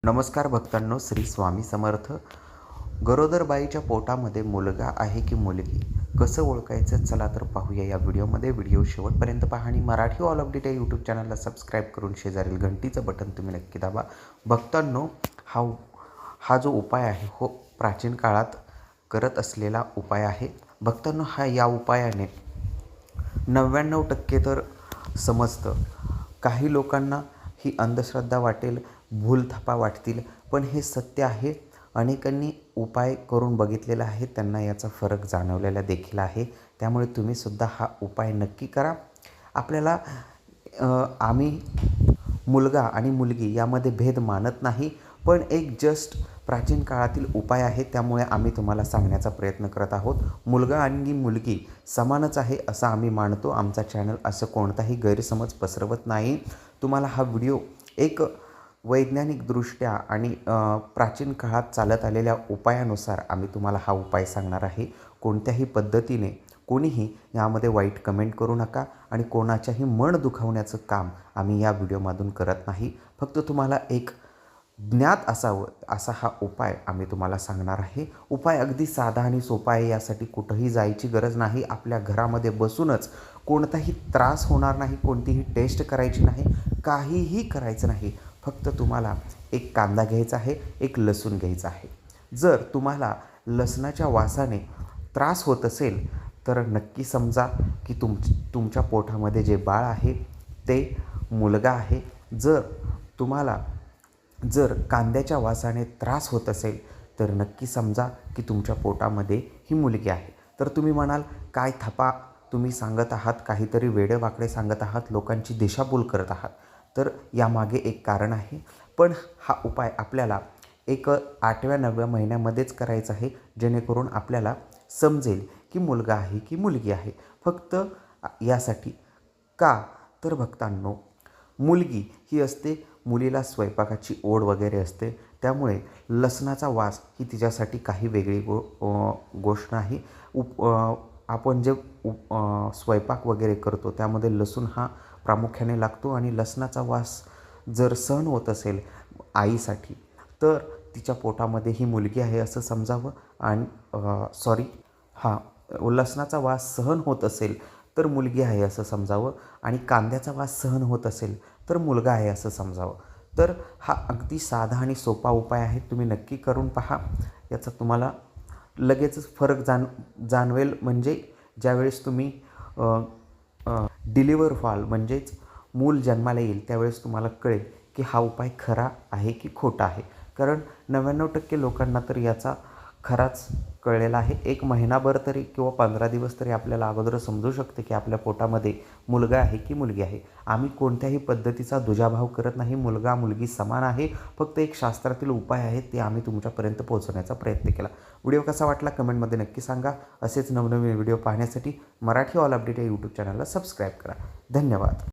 नमस्कार भक्तांनो, श्री स्वामी समर्थ. गरोदर बाईच्या पोटामध्ये मुलगा आहे की मुलगी कसं ओळखायचं, चला तर पाहूया या व्हिडिओमध्ये. व्हिडिओ शेवटपर्यंत पहा आणि मराठी ऑल अपडेट या यूट्यूब चॅनलला सबस्क्राईब करून शेजारील घंटीचं बटन तुम्ही नक्की दाबा. भक्तांनो, हा जो उपाय आहे प्राचीन काळात करत असलेला उपाय आहे. भक्तांनो, या उपायाने 99% तर समजतं. काही लोकांना ही अंधश्रद्धा वाटेल, भूलथापा वाटतील, पण हे सत्य आहे. अनेकांनी उपाय करून बघितलेला आहे, त्यांना याचा फरक जाणवलेला देखील आहे. त्यामुळे तुम्हीसुद्धा हा उपाय नक्की करा. आपल्याला आम्ही मुलगा आणि मुलगी यामध्ये भेद मानत नाही, पण एक जस्ट प्राचीन काळातील उपाय आहे, त्यामुळे आम्ही तुम्हाला सांगण्याचा प्रयत्न करत आहोत. मुलगा आणि मुलगी समानच आहे असं आम्ही मानतो. आमचा चॅनल असं कोणताही गैरसमज पसरवत नाही. तुम्हाला हा व्हिडिओ एक वैज्ञानिकदृष्ट्या आणि प्राचीन काळात चालत आलेल्या उपायानुसार आम्ही तुम्हाला हा उपाय सांगणार आहे. कोणत्याही पद्धतीने कोणीही यामध्ये वाईट कमेंट करू नका आणि कोणाच्याही मन दुखावण्याचं काम आम्ही या व्हिडिओमधून करत नाही. फक्त तुम्हाला एक ज्ञात असावं असा हा उपाय आम्ही तुम्हाला सांगणार आहे. उपाय अगदी साधा आणि सोपा आहे. यासाठी कुठंही जायची गरज नाही. आपल्या घरामध्ये बसूनच कोणताही त्रास होणार नाही, कोणतीही टेस्ट करायची नाही, काहीही करायचं नाही. फक्त तुम्हाला एक कांदा घ्यायचा आहे, एक लसूण घ्यायचा आहे. जर तुम्हाला लसणाच्या वासाने त्रास होत असेल तर नक्की समजा की तुमच्या पोटामध्ये जे बाळ आहे ते मुलगा आहे. जर कांद्याच्या वासाने त्रास होत असेल तर नक्की समजा की तुमच्या पोटामध्ये ही मुलगी आहे. तर तुम्ही म्हणाल, काय थपा तुम्ही सांगत आहात, काहीतरी वेडेवाकडे सांगत आहात, लोकांची दिशाभूल करत आहात. तर यामागे एक कारण आहे. पण हा उपाय आपल्याला एक 8व्या-9व्या महिन्यामध्येच करायचा आहे, जेणेकरून आपल्याला समजेल की मुलगा आहे की मुलगी आहे. फक्त यासाठी का तर भक्तांनो, मुलगी ही असते, मुलीला स्वयंपाकाची ओढ वगैरे असते, त्यामुळे लसणाचा वास ही तिच्यासाठी काही वेगळी गोष्ट नाही. आपण जे स्वयंपाक वगैरे करतो त्यामध्ये लसूण हा प्रामुख्याने लागतो आणि लसणाचा वास जर सहन होत असेल आईसाठी तर तिच्या पोटामध्ये ही मुलगी आहे असं समजावं. आणि लसणाचा वास सहन होत असेल तर मुलगी आहे असं समजावं आणि कांद्याचा वास सहन होत असेल तर मुलगा आहे असं समजावं. तर हा अगदी साधा आणि सोपा उपाय आहे. तुम्ही नक्की करून पहा. याचा तुम्हाला लगेचच फरक जाणवेल. म्हणजे ज्यावेळेस तुम्ही डिलिव्हर व्हाल, म्हणजेच मूल जन्माला येईल, त्यावेळेस तुम्हाला कळेल की हा उपाय खरा आहे की खोटा आहे. कारण 99% लोकांना तर याचा खराच कळलेला आहे. 1 महिनाभर तरी किंवा 15 दिवस तरी आपल्याला अगोदर समजू शकते की आपल्या पोटामध्ये मुलगा आहे की मुलगी आहे. आम्ही कोणत्याही पद्धतीचा दुजाभाव करत नाही. मुलगा मुलगी समान आहे. फक्त एक शास्त्रातील उपाय आहे, ते आम्ही तुमच्यापर्यंत पोहोचवण्याचा प्रयत्न केला. व्हिडिओ कसा वाटला कमेंटमध्ये नक्की सांगा. असेच नवनवीन व्हिडिओ पाहण्यासाठी मराठी ऑल अपडेट या यूट्यूब चॅनलला सबस्क्राईब करा. धन्यवाद.